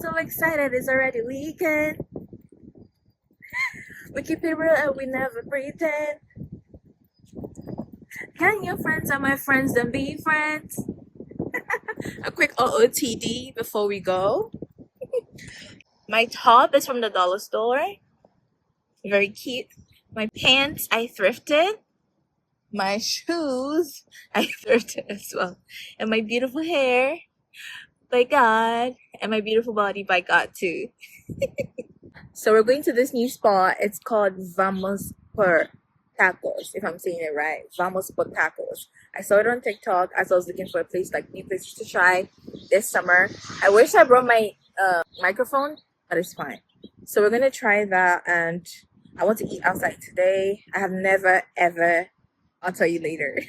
so excited. It's already weekend. We keep it real and we never pretend. Can your friends are my friends, then be friends? A quick OOTD before we go. My top is from the dollar store. Very cute. My pants I thrifted. My shoes I thrifted as well. And my beautiful hair by God. And my beautiful body by God too. So we're going to this new spot. It's called Vamos por Tacos, if I'm saying it right. Vamos por Tacos. I saw it on TikTok as I was looking for a place, like new places to try this summer. I wish I brought my microphone, but it's fine. So we're gonna try that, and I want to eat outside today. I have never ever. I'll tell you later.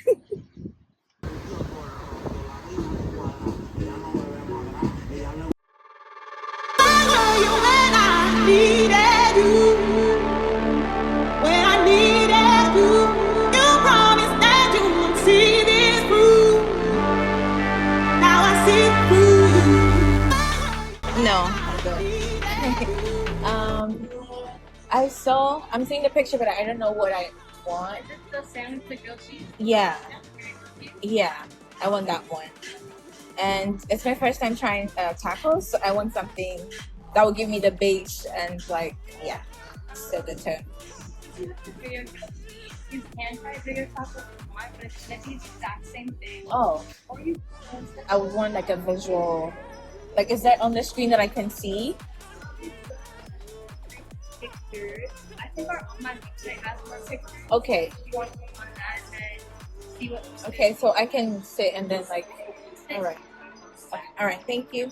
No, I don't. I'm seeing the picture, but I don't know what I want. Is it the sandwich with grilled cheese? Yeah, yeah, I want that one. And it's my first time trying tacos, so I want something that will give me the base and like, yeah, set the tone. You can try bigger tacos if you want, but it's the exact same thing. Oh, Or you I would want like a visual, like, is that on the screen that I can see? pictures. I think our online website has more pictures. Okay, If you want to click on that and then see what looks okay, so I can sit and then like, all right. Okay, all right, thank you.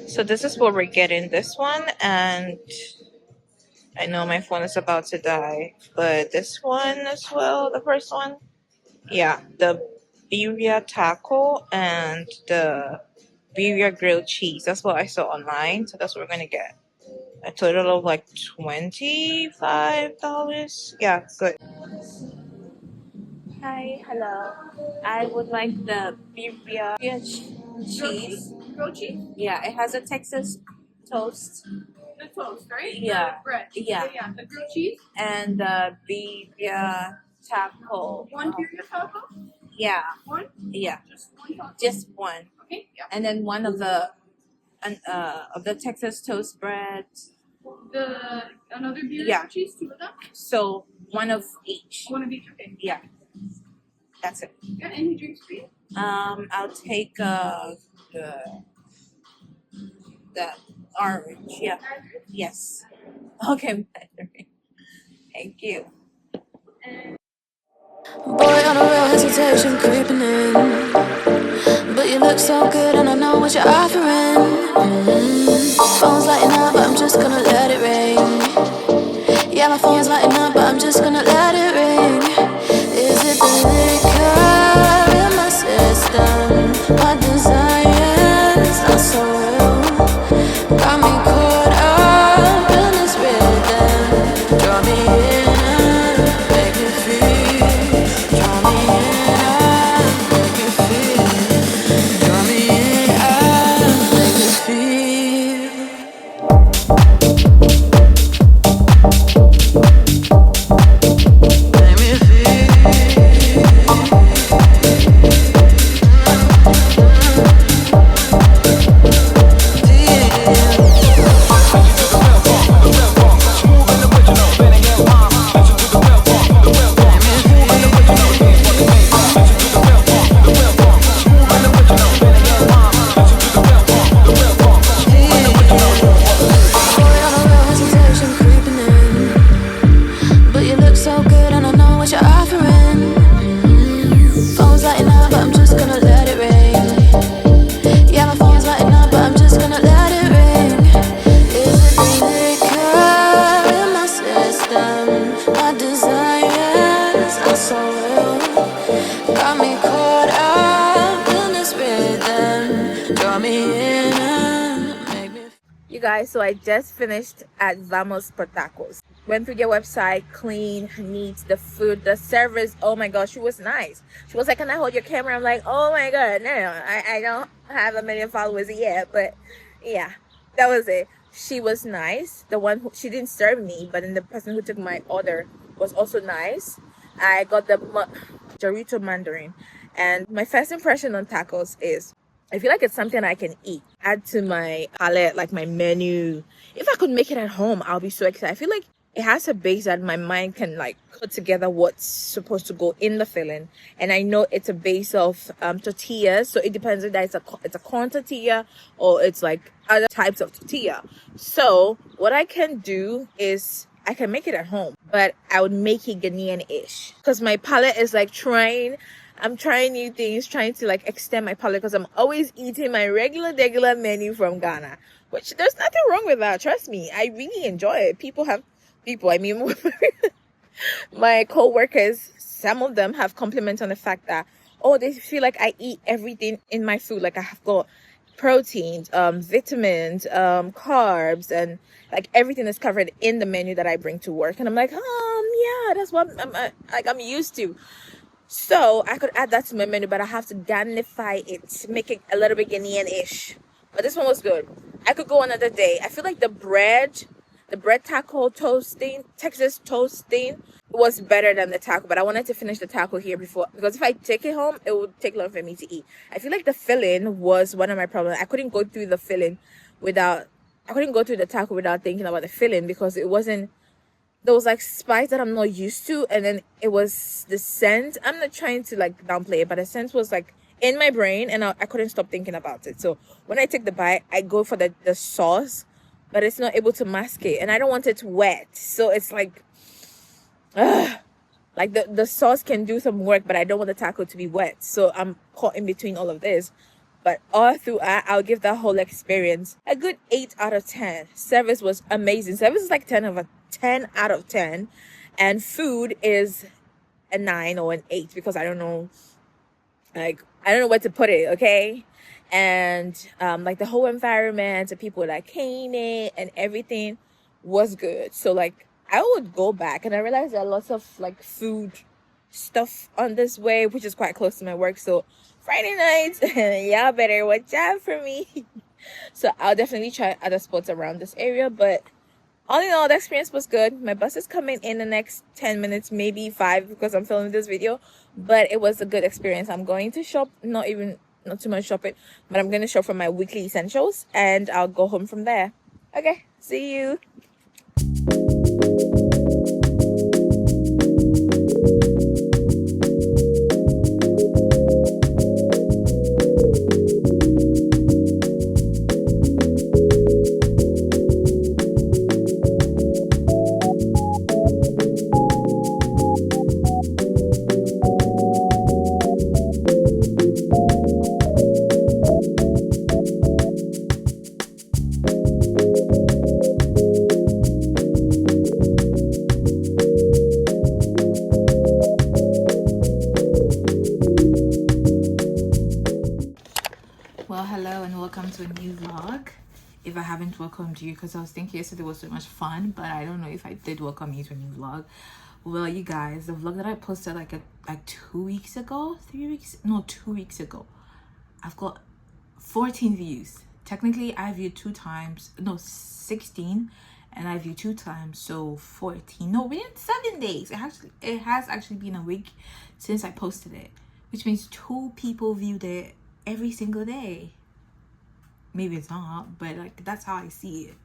So this is what we're getting, this one, and I know my phone is about to die, but this one as well, the first one, yeah, the birria taco and the birria grilled cheese. That's what I saw online, so that's what we're gonna get. A total of like $25. Yeah, good. Hi, hello. I would like the birria cheese. grilled cheese. Yeah, it has a Texas toast The toast, right? Yeah. The bread. Yeah. Yeah. The grilled cheese. and the birria taco. One birria taco. Yeah, One. yeah, Just one taco. just one. Okay. Yeah. And then one of the Texas toast bread. Another birria Yeah. cheese. Two of them. So one of each. One of each. Okay. Yeah, that's it. Yeah. Any drinks for you? I'll take the orange. Yeah. Yes. Okay. Thank you. Boy, on a real hesitation creeping in, but you look so good and I know what you're offering. Phone's lighting up, but I'm just gonna let it ring. Yeah, my phone's lighting up, but I'm just gonna let it ring. Is it the liquor in my system? My desire's not so real. Got me caught up in this rhythm. Draw me in and make me feel. Draw me in and make me feel. Draw me in and make me feel. guys, so I just finished at Vamos por Tacos. Went through their website, clean, neat, the food, the service, oh my gosh, she was nice. She was like, can I hold your camera? I'm like, oh my god, no, I don't have a million followers yet, but yeah, that was it. She was nice. The one who, she didn't serve me, but then the person who took my order was also nice. I got the Dorito Mandarin, and my first impression on tacos is I feel like it's something I can eat, add to my palette, like my menu. If I could make it at home, I'll be so excited. I feel like it has a base that my mind can like put together what's supposed to go in the filling, and I know it's a base of tortillas, so it depends if it's a corn tortilla or it's like other types of tortilla. So what I can do is I can make it at home, but I would make it Ghanaian-ish because my palate is like I'm trying new things, trying to like extend my palate because I'm always eating my regular menu from Ghana, which there's nothing wrong with that. Trust me, I really enjoy it. I mean, my co-workers, some of them have compliments on the fact that, oh, they feel like I eat everything in my food. Like I have got proteins, vitamins, carbs, and like everything is covered in the menu that I bring to work. And I'm like, yeah, that's what I'm used to. So I could add that to my menu, but I have to Ghanify it, make it a little bit Ghanaian-ish. But this one was good. I could go another day. I feel like the bread taco toasting, Texas toasting, was better than the taco. But I wanted to finish the taco here before, because if I take it home, it would take long for me to eat. I feel like the filling was one of my problems. I couldn't go through the taco without thinking about the filling, because it wasn't, there was like spice that I'm not used to, and then it was the scent. I'm not trying to like downplay it, but the scent was like in my brain, and I couldn't stop thinking about it. So when I take the bite, I go for the sauce, but it's not able to mask it, and I don't want it wet. So it's like, like the sauce can do some work, but I don't want the taco to be wet. So I'm caught in between all of this. But all through, I'll give that whole experience a good 8 out of 10. Service was amazing. Service is like 10 out of 10, and food is a 9 or an 8, because I don't know where to put it. Okay. And like the whole environment, the people that came in and everything was good. So like I would go back, and I realized there are lots of like food stuff on this way, which is quite close to my work. So Friday nights, y'all better watch out for me. So I'll definitely try other spots around this area. But all in all, the experience was good. My bus is coming in the next 10 minutes, maybe 5, because I'm filming this video. But it was a good experience. I'm going to shop, not too much shopping, but I'm going to shop for my weekly essentials, and I'll go home from there. Okay, see you. Well, hello and welcome to a new vlog. If I haven't welcomed you, because I was thinking yesterday was so much fun, but I don't know if I did welcome you to a new vlog. Well, you guys, the vlog that I posted like 2 weeks ago, 2 weeks ago, I've got 14 views. Technically I viewed 2 times, no, 16, and I viewed 2 times, so 14. No, within 7 days. It has actually been a week since I posted it, which means 2 people viewed it every single day. Maybe it's not, but like that's how I see it.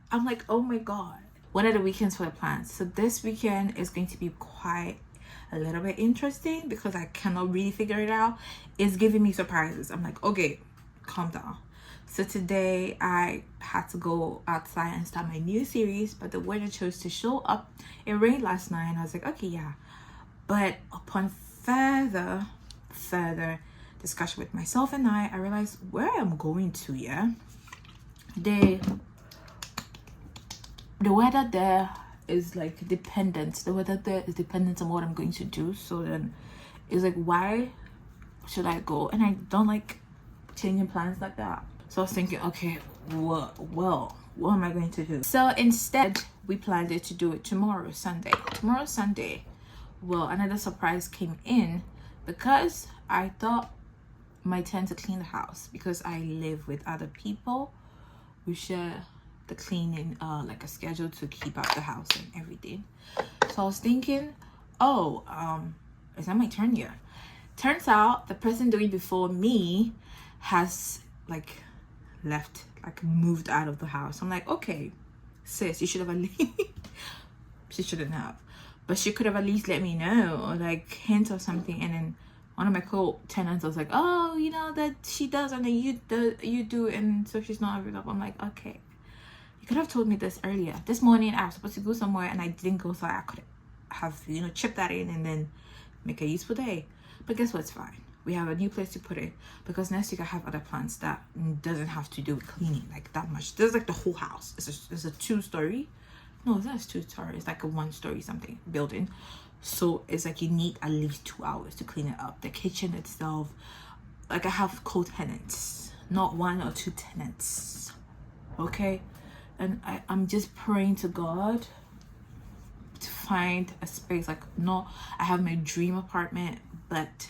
I'm like, oh my god. What are the weekends for the plans? So this weekend is going to be quite a little bit interesting, because I cannot really figure it out. It's giving me surprises. I'm like, okay, calm down. So today I had to go outside and start my new series, but the weather chose to show up. It rained last night, and I was like, okay, yeah. But upon further discussion with myself and I realized where I'm going to, yeah, the weather there is like dependent. The weather there is dependent on what I'm going to do. So then it's like, why should I go? And I don't like changing plans like that. So I was thinking, okay, what am I going to do? So instead, we planned it to do it tomorrow, Sunday. Tomorrow, Sunday. Well, another surprise came in because I thought my turn to clean the house, because I live with other people. We share the cleaning, like a schedule to keep out the house and everything. So I was thinking, oh, is that my turn here? Turns out the person doing before me has like left, like moved out of the house. I'm like, okay, sis, you should have at least she shouldn't have, but she could have at least let me know, or like hint or something. And then one of my co-tenants was like, oh, you know that she does, and then you do, and so she's not available. I'm like, okay, you could have told me this earlier. This morning I was supposed to go somewhere and I didn't go, so I could have, you know, chipped that in and then make a useful day. But guess what, it's fine. We have a new place to put it, because next week I have other plans that doesn't have to do with cleaning like that much. There's like the whole house. It's a 2-story. No, it's not a 2-story. It's like a 1-story something building. So it's like you need at least 2 hours to clean it up. The kitchen itself, like I have co-tenants, not 1 or 2 tenants. Okay, and I'm just praying to God to find a space. Like, no, I have my dream apartment, but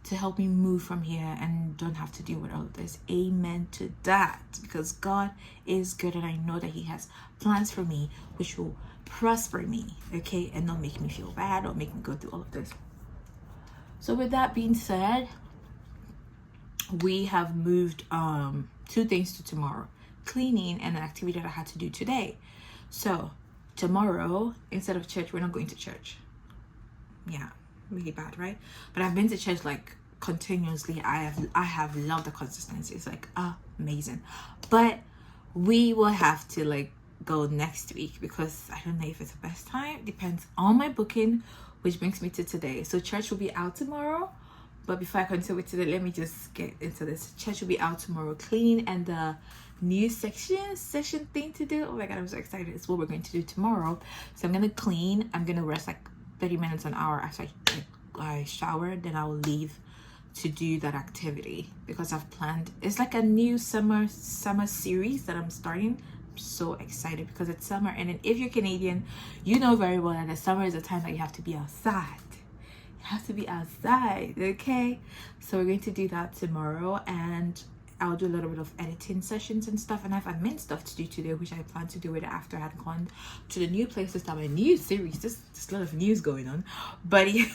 to help me move from here and don't have to deal with all of this. Amen to that, because God is good, and I know that he has plans for me which will prosper me, okay, and not make me feel bad or make me go through all of this. So with that being said, we have moved 2 things to tomorrow: cleaning and an activity that I had to do today. So tomorrow, instead of church, we're not going to church. Yeah, really bad, right? But I've been to church like continuously. I have loved the consistency. It's like amazing. But we will have to like go next week, because I don't know if it's the best time. Depends on my booking, which brings me to today. So church will be out tomorrow, but before I continue with today, let me just get into this. Church will be out tomorrow. Cleaning and the new session thing to do, oh my god, I'm so excited. It's what we're going to do tomorrow. So I'm gonna clean. I'm gonna rest like 30 minutes, an hour after I shower. Then I will leave to do that activity, because I've planned, it's like a new summer series that I'm starting. I'm so excited because it's summer, and then if you're Canadian, you know very well that the summer is a time that you have to be outside. You have to be outside, okay? So we're going to do that tomorrow, and I'll do a little bit of editing sessions and stuff, and I have admin stuff to do today, which I plan to do it after I had gone to the new place to start my new series. There's a lot of news going on, but yeah,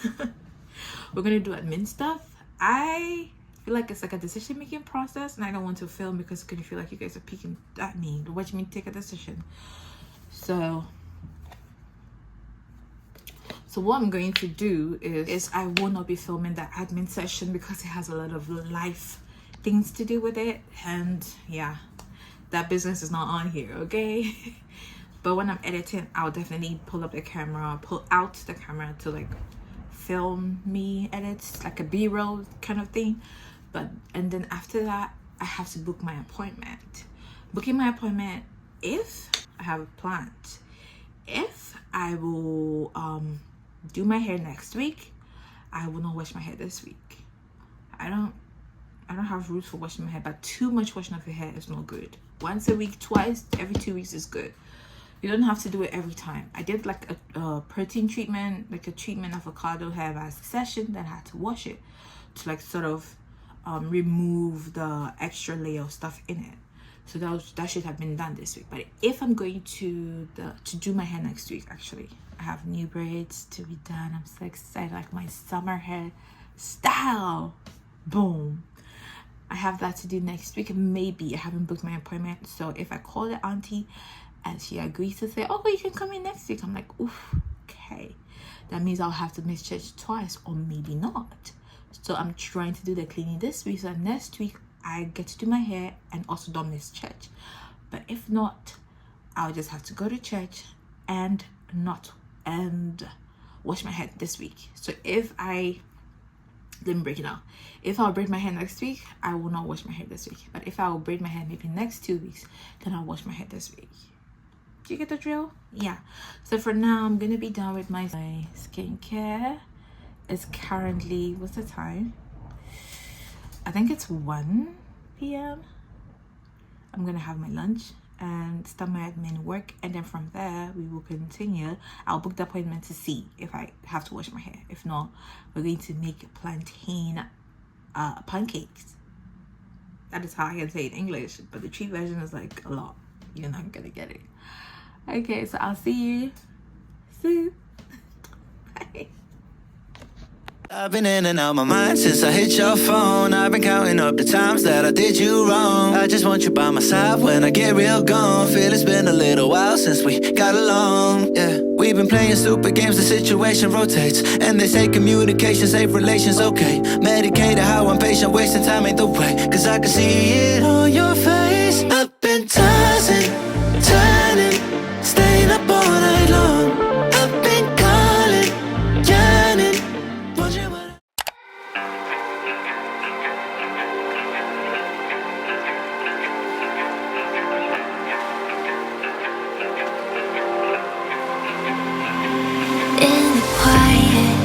we're gonna do admin stuff. I feel like it's like a decision-making process, and I don't want to film because it's gonna feel like you guys are peeking at me to watch me take a decision. So what I'm going to do is I will not be filming that admin session because it has a lot of life things to do with it, and yeah, that business is not on here, okay? But when I'm editing, I'll definitely pull out the camera to like film me edits, like a B-roll kind of thing. And then after that, I have to book my appointment. Booking my appointment, if I have a plan, if I will do my hair next week, I will not wash my hair this week. I don't have rules for washing my hair, but too much washing of your hair is not good. Once a week, twice, every 2 weeks is good. You don't have to do it every time. I did like a protein treatment, like a treatment avocado hair mask session, then I had to wash it to like sort of remove the extra layer of stuff in it. So that should have been done this week. But if I'm going to do my hair next week, actually, I have new braids to be done. I'm so excited, like my summer hair style. Boom. I have that to do next week. Maybe I haven't booked my appointment, so if I call the auntie and she agrees to say, oh, you can come in next week, I'm like, oof, okay, that means I'll have to miss church twice, or maybe not. So I'm trying to do the cleaning this week, so next week I get to do my hair and also don't miss church. But if not, I'll just have to go to church and wash my head this week. So let me break it down. If I'll braid my hair next week, I will not wash my hair this week. But if I will braid my hair maybe next 2 weeks, then I'll wash my hair this week. Do you get the drill? Yeah. So for now, I'm gonna be done with my skincare. It's currently, what's the time? I think it's 1 p.m. I'm gonna have my lunch and start my admin work, and then from there we will continue. I'll book the appointment to see if I have to wash my hair. If not, we're going to make plantain pancakes. That is how I can say it in English, but the cheap version is like a lot. You're not gonna get it. Okay, so I'll see you soon. Bye. I've been in and out my mind since I hit your phone. I've been counting up the times that I did you wrong. I just want you by my side when I get real gone. Feel it's been a little while since we got along. Yeah, we've been playing stupid games, the situation rotates, and they say communication save relations, okay. Medicated how I'm patient, wasting time ain't the way, cause I can see it on your face. I've been tossing, turning, staying up all night long. I've been calling, yearning, wondering what in the quiet,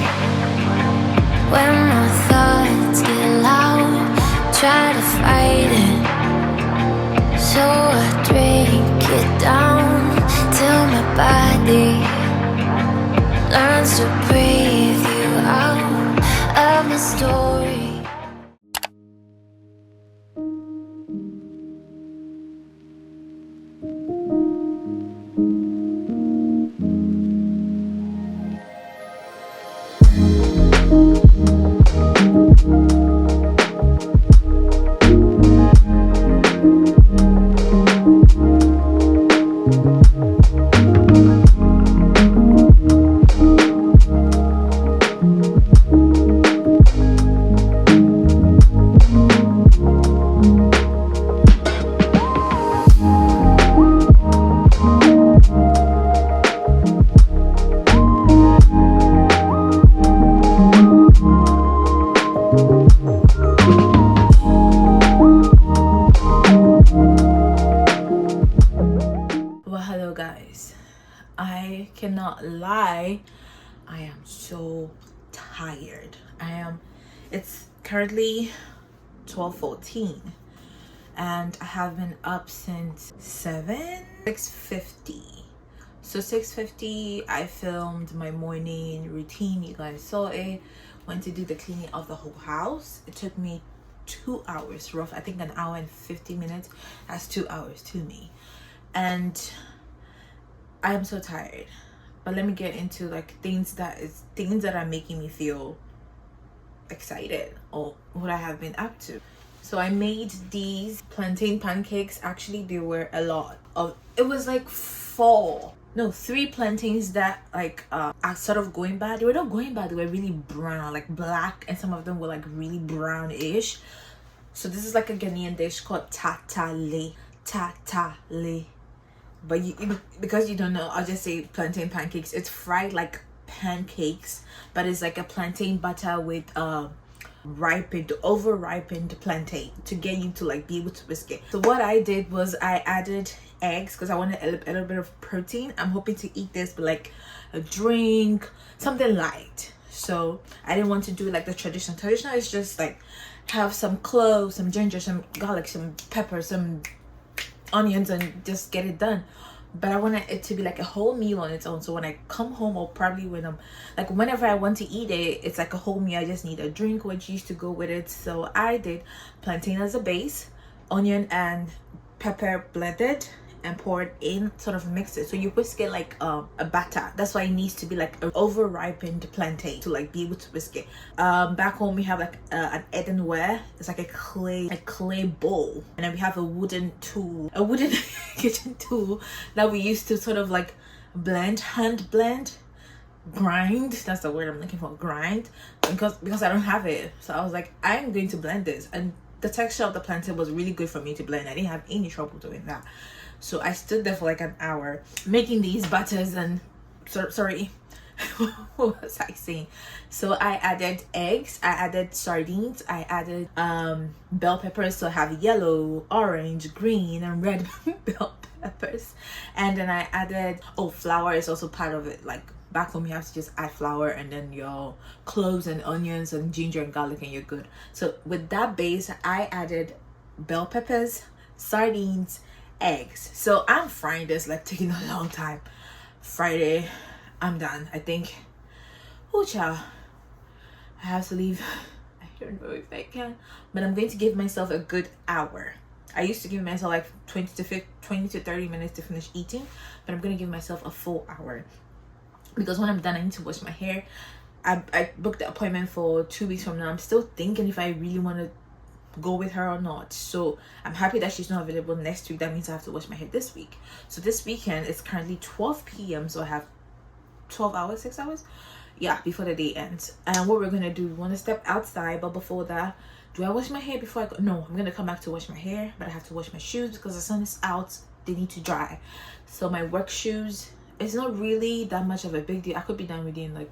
when my thoughts get loud, try to fight it. So I drink it down till my body learns to breathe you out of my story. Well, hello guys. I cannot lie, I am so tired. It's currently 12:14 and I have been up since 6:50. So 6:50 I filmed my morning routine. You guys saw it. Went to do the cleaning of the whole house. It took me 2 hours rough. I think an hour and 50 minutes. That's 2 hours to me. And I am so tired, but let me get into like things that are making me feel excited or what I have been up to. So I made these plantain pancakes. Actually, there were a lot of, it was like 3 plantains that like are sort of going bad. They were not going bad, they were really brown, like black, and some of them were like really brownish. So this is like a Ghanaian dish called tatale. But because you don't know, I'll just say plantain pancakes. It's fried like pancakes, but it's like a plantain butter with over ripened plantain to get you to like be able to whisk it. So what I did was I added eggs because I wanted a little bit of protein. I'm hoping to eat this with like a drink, something light. So I didn't want to do like the traditional is just like have some cloves, some ginger, some garlic, some pepper, some onions, and just get it done. But I wanted it to be like a whole meal on its own, so when I come home, or probably when I'm like whenever I want to eat it, it's like a whole meal. I just need a drink or juice to go with it. So I did plantain as a base, onion and pepper blended and poured in, sort of mix it. So you whisk it like a batter. That's why it needs to be like an over ripened plantain to like be able to whisk it. Back home we have like an earthenware. It's like a clay bowl, and then we have a wooden kitchen tool that we used to sort of like hand blend, grind. That's the word I'm looking for, grind, because I don't have it. So I was like, I'm going to blend this, and the texture of the plantain was really good for me to blend. I didn't have any trouble doing that. So I stood there for like an hour making these butters and sorry what was I saying? So I added eggs, I added sardines, I added bell peppers. So I have yellow, orange, green and red bell peppers. And then I added, flour is also part of it. Like back home you have to just add flour and then your cloves and onions and ginger and garlic and you're good. So with that base I added bell peppers, sardines, eggs. So I'm frying this, like taking a long time. Friday, I'm done. I think. Oh, child. I have to leave. I don't know if I can, but I'm going to give myself a good hour. I used to give myself like 20 to 30 minutes to finish eating, but I'm gonna give myself a full hour because when I'm done, I need to wash my hair. I booked the appointment for 2 weeks from now. I'm still thinking if I really want to go with her or not. So I'm happy that she's not available next week. That means I have to wash my hair this week. So this weekend it's currently 12 p.m. so I have 12 hours, 6 hours, yeah, before the day ends. And what we're gonna do, we want to step outside, but before that, do I wash my hair before I go? No, I'm gonna come back to wash my hair, but I have to wash my shoes because the sun is out. They need to dry. So my work shoes, it's not really that much of a big deal. I could be done within like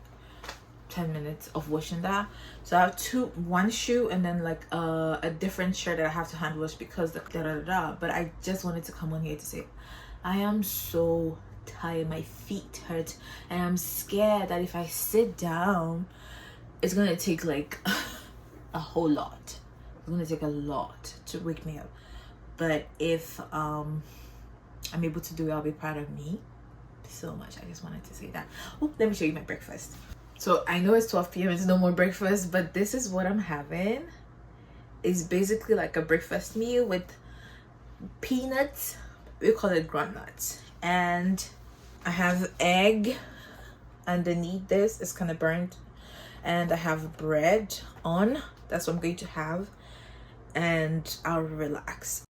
10 minutes of washing that. So I have one shoe and then like a different shirt that I have to hand wash because the but I just wanted to come on here to say I am so tired. My feet hurt and I'm scared that if I sit down it's gonna take like a whole lot. It's gonna take a lot to wake me up, but if I'm able to do it, I'll be proud of me so much. I just wanted to say that. Oh, let me show you my breakfast. So I know it's 12 p.m. it's no more breakfast, but this is what I'm having. It's basically like a breakfast meal with peanuts, we call it groundnuts, and I have egg underneath this. It's kind of burnt, and I have bread on. That's what I'm going to have, and I'll relax.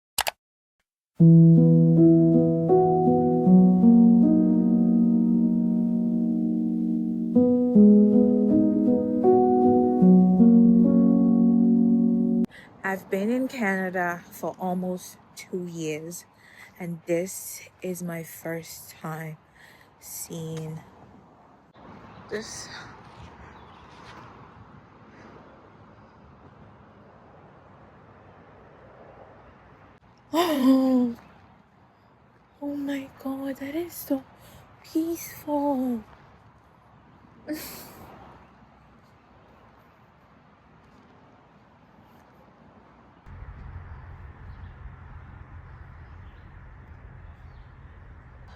I've been in Canada for almost 2 years, and this is my first time seeing this. Oh, oh my god, that is so peaceful.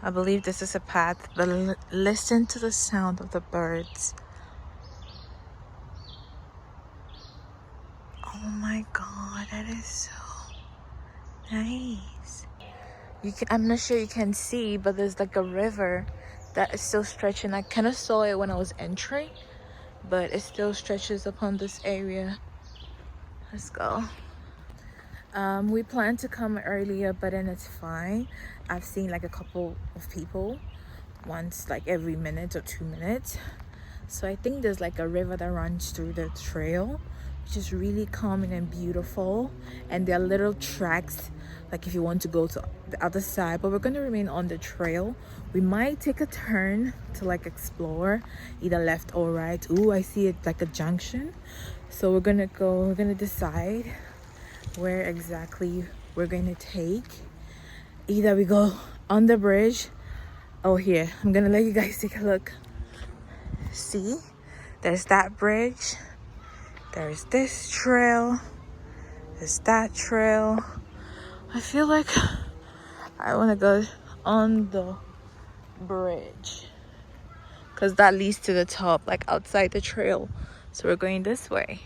I believe this is a path, but listen to the sound of the birds. Oh my god, that is so nice. I'm not sure you can see, but there's like a river that is still stretching. I kind of saw it when I was entering, but it still stretches upon this area. Let's go. We planned to come earlier, but then it's fine. I've seen like a couple of people once, like every minute or 2 minutes. So I think there's like a river that runs through the trail, which is really calming and beautiful. And there are little tracks, like if you want to go to the other side, but we're going to remain on the trail. We might take a turn to like explore either left or right. Ooh, I see it like a junction. So we're gonna decide where exactly we're going to take. Either we go on the bridge. Oh, here, I'm gonna let you guys take a look. See, there's that bridge, there's this trail, there's that trail. I feel like I want to go on the bridge because that leads to the top, like outside the trail. So we're going this way.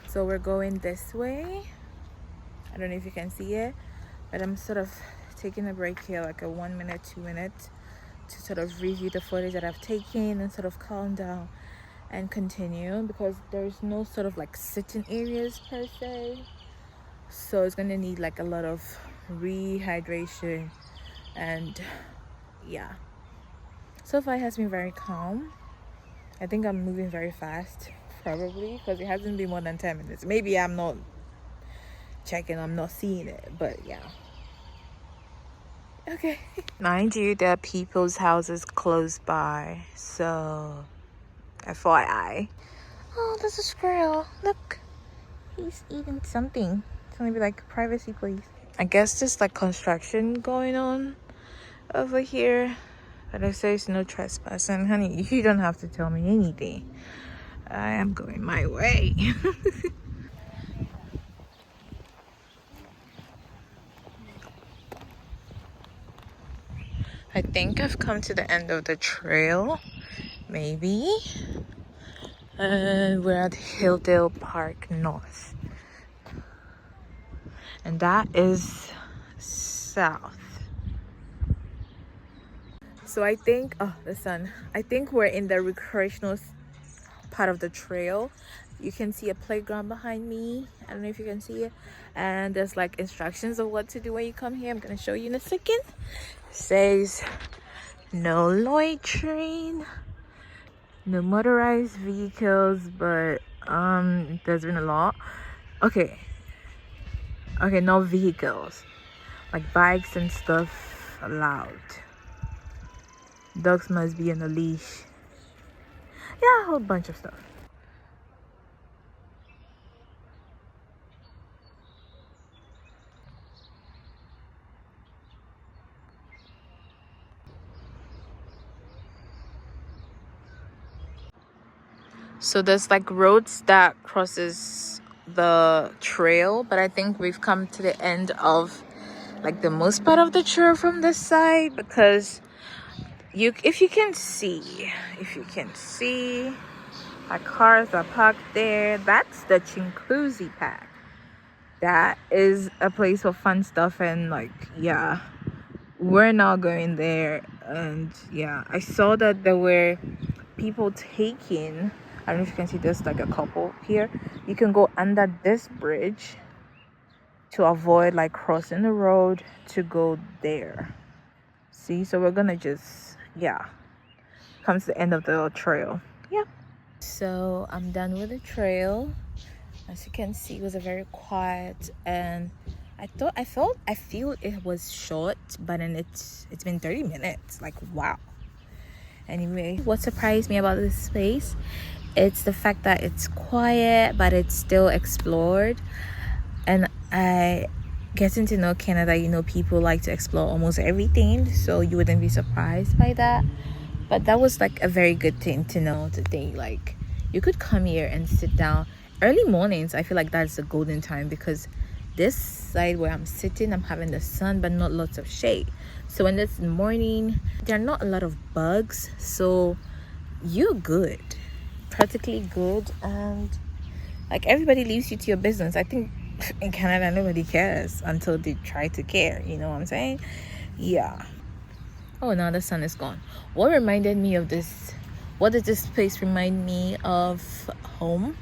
So we're going this way. I don't know if you can see it, but I'm sort of taking a break here, like a 1 minute, 2 minutes, to sort of review the footage that I've taken and sort of calm down and continue, because there's no sort of like sitting areas per se. So it's gonna need like a lot of rehydration, and yeah. So far it has been very calm. I think I'm moving very fast, probably, because it hasn't been more than 10 minutes. Maybe I'm not checking, I'm not seeing it, but yeah. Okay. Mind you, there are people's houses close by, so FYI. Oh, there's a squirrel. Look, he's eating something trying to be like, privacy please. I guess there's like construction going on over here, but it says no trespassing. Honey, you don't have to tell me anything. I am going my way. I think I've come to the end of the trail, maybe. We're at Hilldale Park North, and that is south. So I think, oh, the sun. I think we're in the recreational part of the trail. You can see a playground behind me. I don't know if you can see it. And there's like instructions of what to do when you come here. I'm gonna show you in a second. It says no loitering, no motorized vehicles, but there's been a law. Okay, no vehicles like bikes and stuff allowed. Dogs must be on a leash. Yeah, a whole bunch of stuff. So there's like roads that crosses the trail, but I think we've come to the end of like the most part of the trail from this side, because if you can see, like cars are parked there. That's the Chinclusi Pack. That is a place for fun stuff, and like, yeah, we're not going there. And yeah, I saw that there were people taking, I don't know if you can see, there's like a couple here. You can go under this bridge to avoid like crossing the road to go there. See, so we're gonna just, yeah, comes the end of the trail. Yeah, so I'm done with the trail. As you can see, it was a very quiet, and I feel it was short, but then it's been 30 minutes. Like, wow. Anyway, what surprised me about this place, it's the fact that it's quiet but it's still explored. And I getting to know Canada, you know, people like to explore almost everything, so you wouldn't be surprised by that. But that was like a very good thing to know, to think like you could come here and sit down early mornings. I feel like that's a golden time, because this side where I'm sitting, I'm having the sun but not lots of shade. So when it's morning, there are not a lot of bugs, so you're good, practically good. And like, everybody leaves you to your business. I think in Canada nobody cares until they try to care, you know what I'm saying? Yeah. Oh, now the sun is gone. What reminded me of this, what did this place remind me of? Home.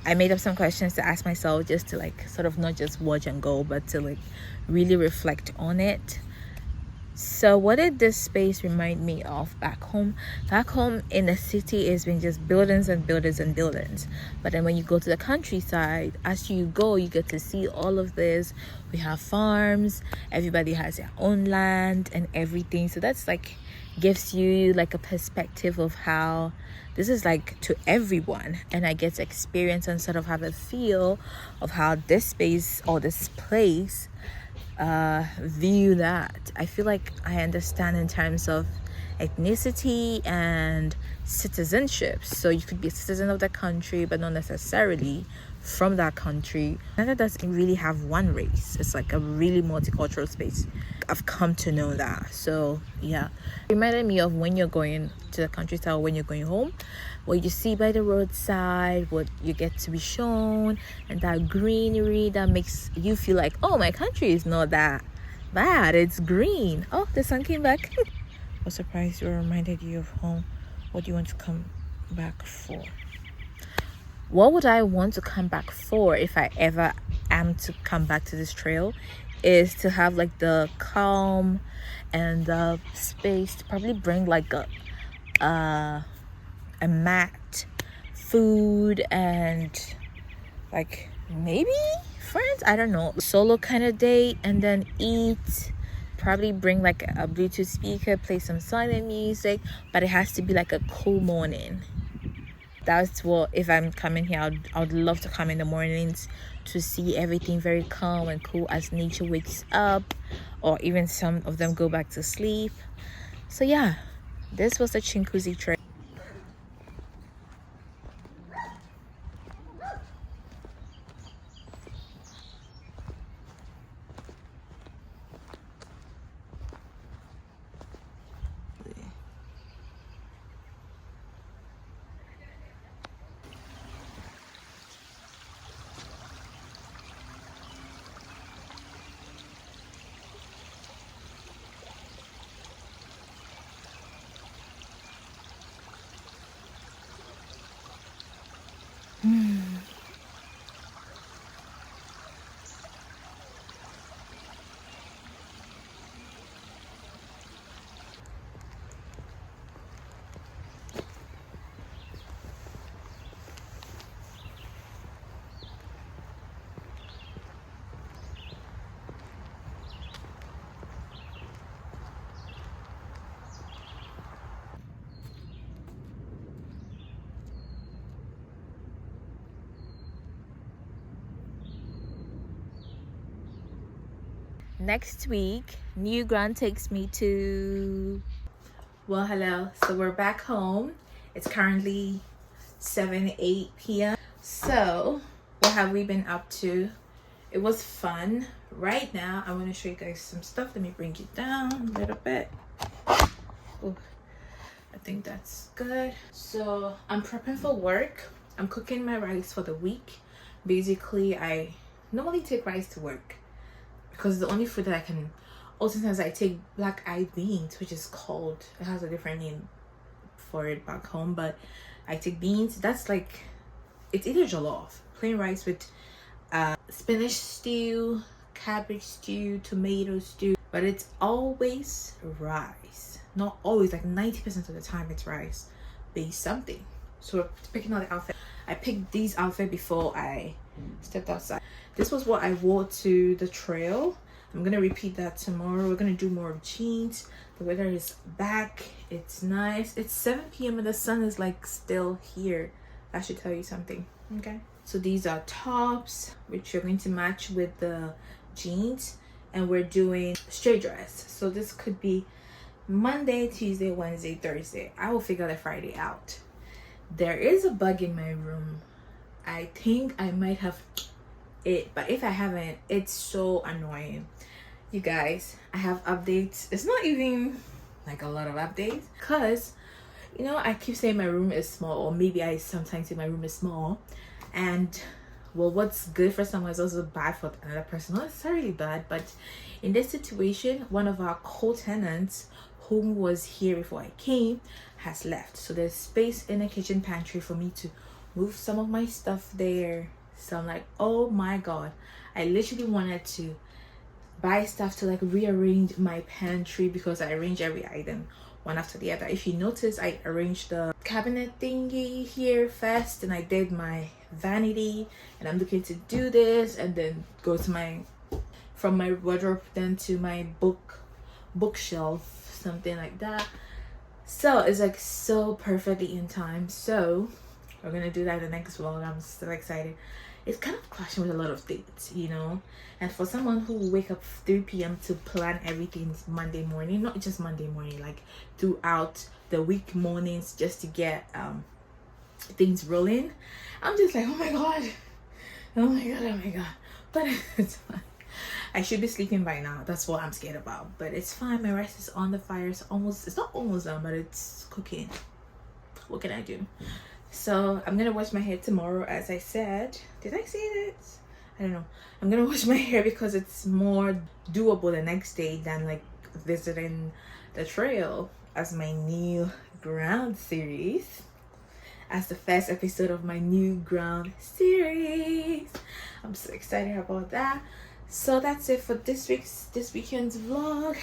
I made up some questions to ask myself, just to like sort of not just watch and go, but to like really reflect on it. So what did this space remind me of back home? Back home in the city, it's been just buildings and buildings and buildings. But then when you go to the countryside, as you go, you get to see all of this. We have farms, everybody has their own land and everything. So that's like gives you like a perspective of how this is like to everyone, and I get to experience and sort of have a feel of how this space or this place view that. I feel like I understand in terms of ethnicity and citizenship. So you could be a citizen of the country but not necessarily from that country. Canada doesn't really have one race. It's like a really multicultural space. I've come to know that. So yeah, it reminded me of when you're going to the countryside or when you're going home, what you see by the roadside, what you get to be shown, and that greenery that makes you feel like, oh, my country is not that bad, it's green. Oh, the sun came back. What surprised you or reminded you of home? What do you want to come back for? What would I want to come back for if I ever am to come back to this trail, is to have like the calm and the space to probably bring like a mat, food, and like maybe friends, I don't know, solo kind of date, and then eat, probably bring like a Bluetooth speaker, play some silent music, but it has to be like a cool morning. That's what, if I'm coming here, I would love to come in the mornings to see everything very calm and cool as nature wakes up, or even some of them go back to sleep. So yeah, this was the Chinguzi trip. Next week, new ground takes me to, well, hello, so we're back home. It's currently 7-8 p.m. So what have we been up to? It was fun. Right now I want to show you guys some stuff. Let me bring it down a little bit. Ooh, I think that's good. So I'm prepping for work. I'm cooking my rice for the week. Basically, I normally take rice to work because it's the only food that I can. Also, sometimes I take black-eyed beans, which is called, it has a different name for it back home, but I take beans. That's like, it's either jollof, plain rice with spinach stew, cabbage stew, tomato stew, but it's always rice. Not always, like 90% of the time it's rice based something. So we're picking out the outfit. I picked these outfits before I stepped outside. This was what I wore to the trail. I'm gonna repeat that tomorrow. We're gonna do more of jeans. The weather is back. It's nice. It's 7 p.m. and the sun is like still here. That should tell you something. Okay, so these are tops which are going to match with the jeans, and we're doing straight dress. So this could be Monday, Tuesday, Wednesday, Thursday. I will figure the Friday out. There is a bug in my room. I think I might have it, but if I haven't, it's so annoying. You guys, I have updates. It's not even like a lot of updates, because you know, I keep saying my room is small, or maybe I sometimes say my room is small, and well, what's good for someone is also bad for another person. Not necessarily bad, but in this situation, one of our co-tenants, whom was here before I came, has left. So there's space in the kitchen pantry for me to move some of my stuff there. So I'm like, oh my god, I literally wanted to buy stuff to like rearrange my pantry, because I arrange every item one after the other. If you notice, I arranged the cabinet thingy here first, and I did my vanity, and I'm looking to do this and then go to my, from my wardrobe then to my bookshelf, something like that. So it's like so perfectly in time. So we're gonna do that in the next vlog. I'm so excited. It's kind of clashing with a lot of things, you know, and for someone who will wake up 3 p.m. to plan everything Monday morning, not just Monday morning, like throughout the week mornings, just to get things rolling, I'm just like, oh my god, oh my god, oh my god. But it's fine. I should be sleeping by now. That's what I'm scared about, but it's fine. My rice is on the fire. It's almost, it's not almost done, but it's cooking. What can I do? So I'm gonna wash my hair tomorrow, as I said. Did I say that? I don't know. I'm gonna wash my hair because it's more doable the next day than like visiting the trail, as my new ground series, as the first episode of my new ground series. I'm so excited about that. So that's it for this weekend's vlog.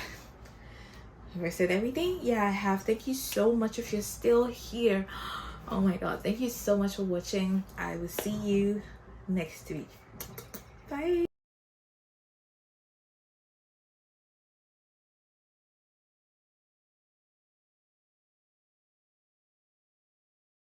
Have I said everything? Yeah, I have. Thank you so much if you're still here. Oh my god, thank you so much for watching. I will see you next week. Bye.